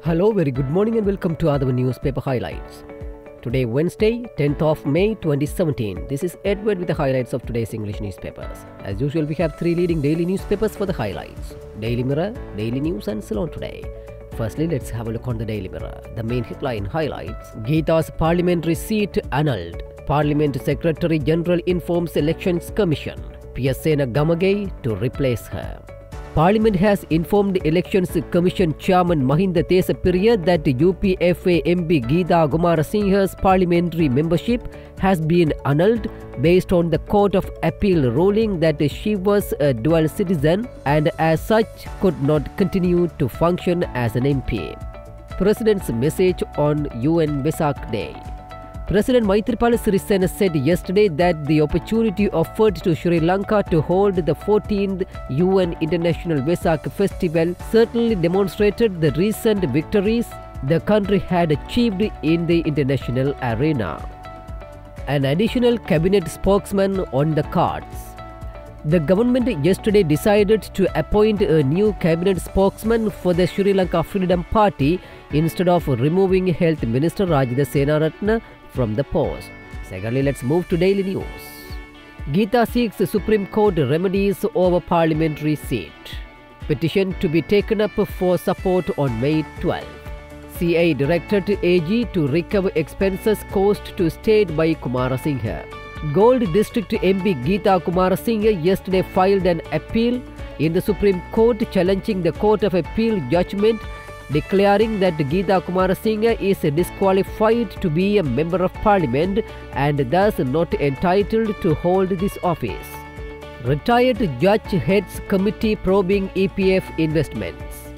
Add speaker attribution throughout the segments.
Speaker 1: Hello, very good morning and welcome to other newspaper highlights. Today, Wednesday, 10th of May 2017. This is Edward with the highlights of today's English newspapers. As usual, we have three leading daily newspapers for the highlights: Daily Mirror, Daily News and Ceylon Today. Firstly, let's have a look on the Daily Mirror. The main headline highlights: GOVT'S parliamentary seat annulled. Parliament Secretary General informs Elections Commission. PREZ Gamage to replace her. Parliament has informed Elections Commission Chairman Mahinda Thesapiriya that UPFA MP Geeta Kumarasinghe's parliamentary membership has been annulled based on the Court of Appeal ruling that she was a dual citizen and as such could not continue to function as an MP. President's message on UN Vesak Day. President Maithripala Sirisena said yesterday that the opportunity offered to Sri Lanka to hold the 14th UN International Vesak Festival certainly demonstrated the recent victories the country had achieved in the international arena. An additional cabinet spokesman on the cards. The government yesterday decided to appoint a new cabinet spokesman for the Sri Lanka Freedom Party instead of removing Health Minister Rajitha Senaratne from the post. Secondly, let's move to Daily News. Geeta seeks Supreme Court remedies over parliamentary seat. Petition to be taken up for support on May 12. CA directed AG to recover expenses caused to state by Kumarasinghe. Gold District MP Geeta Kumarasinghe yesterday filed an appeal in the Supreme Court challenging the Court of Appeal judgment declaring that Geeta Kumarasinghe is disqualified to be a member of parliament and thus not entitled to hold this office. Retired judge heads committee probing EPF investments.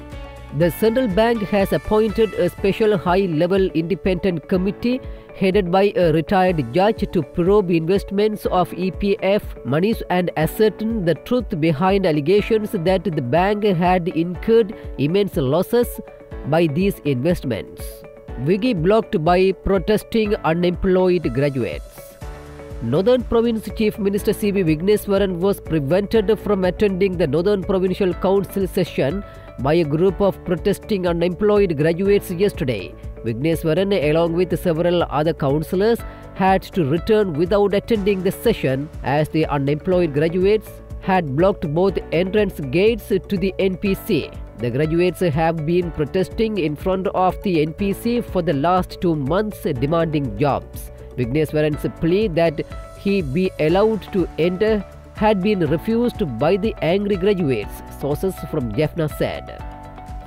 Speaker 1: The central bank has appointed a special high-level independent committee headed by a retired judge to probe investments of EPF monies and ascertain the truth behind allegations that the bank had incurred immense losses by these investments. Wiki blocked by protesting unemployed graduates. Northern Province Chief Minister C.B. Vigneswaran was prevented from attending the Northern Provincial Council session by a group of protesting unemployed graduates yesterday. Vigneswaran, along with several other councillors, had to return without attending the session as the unemployed graduates had blocked both entrance gates to the NPC. The graduates have been protesting in front of the NPC for the last 2 months demanding jobs. Vigneswaran's plea that he be allowed to enter had been refused by the angry graduates, sources from Jaffna said.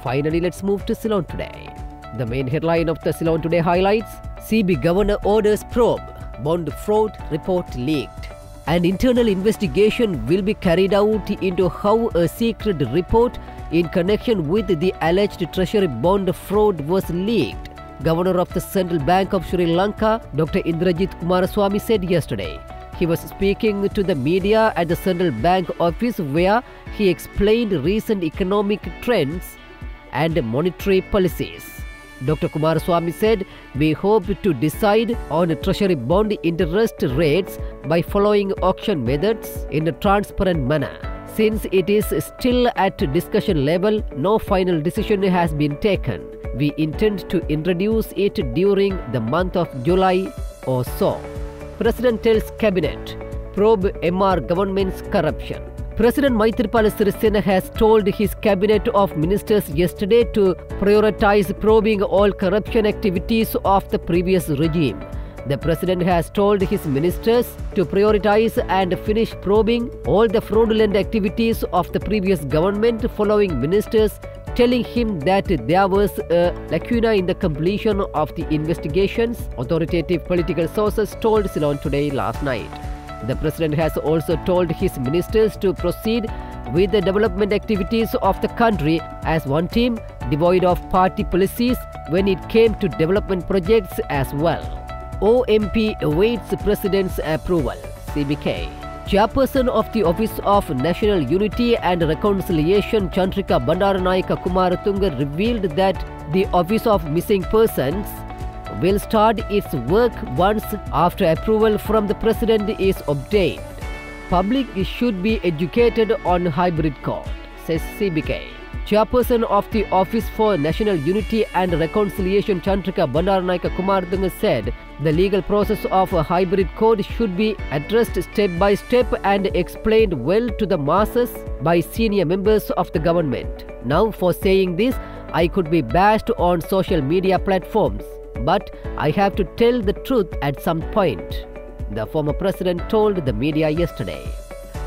Speaker 1: Finally, let's move to Ceylon Today. The main headline of the Ceylon Today highlights: CB Governor orders probe, bond fraud report leaked. An internal investigation will be carried out into how a secret report in connection with the alleged treasury bond fraud was leaked. Governor of the Central Bank of Sri Lanka, Dr. Indrajit Kumaraswamy said yesterday. He was speaking to the media at the Central Bank office where he explained recent economic trends and monetary policies. Dr. Kumaraswamy said, "We hope to decide on treasury bond interest rates by following auction methods in a transparent manner. Since it is still at discussion level, no final decision has been taken. We intend to introduce it during the month of July or so." President tells Cabinet, probe MR government's corruption. President Maithripala Sirisena has told his cabinet of ministers yesterday to prioritize probing all corruption activities of the previous regime. The president has told his ministers to prioritize and finish probing all the fraudulent activities of the previous government, following ministers telling him that there was a lacuna in the completion of the investigations, authoritative political sources told Ceylon Today last night. The president has also told his ministers to proceed with the development activities of the country as one team, devoid of party policies when it came to development projects as well. OMP awaits President's approval. CBK. Chairperson of the Office of National Unity and Reconciliation Chandrika Bandaranayaka Kumaratunga revealed that the Office of Missing Persons will start its work once after approval from the President is obtained. Public should be educated on hybrid court, says CBK. Chairperson of the Office for National Unity and Reconciliation Chandrika Bandaranaike Kumardunga said the legal process of a hybrid code should be addressed step by step and explained well to the masses by senior members of the government. Now, for saying this, I could be bashed on social media platforms, but I have to tell the truth at some point, the former president told the media yesterday.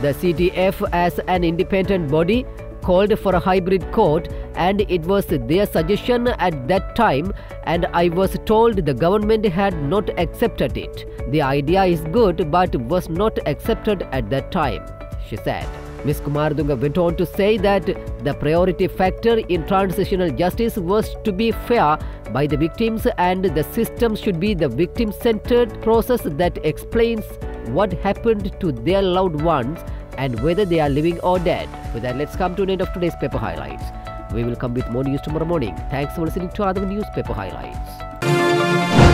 Speaker 1: The CTF, as an independent body, called for a hybrid code, and it was their suggestion at that time, and I was told the government had not accepted it. The idea is good but was not accepted at that time, she said. Ms. Kumardunga went on to say that the priority factor in transitional justice was to be fair by the victims, and the system should be the victim-centered process that explains what happened to their loved ones and whether they are living or dead. With that, let's come to an end of today's paper highlights. We will come with more news tomorrow morning. Thanks for listening to other newspaper highlights.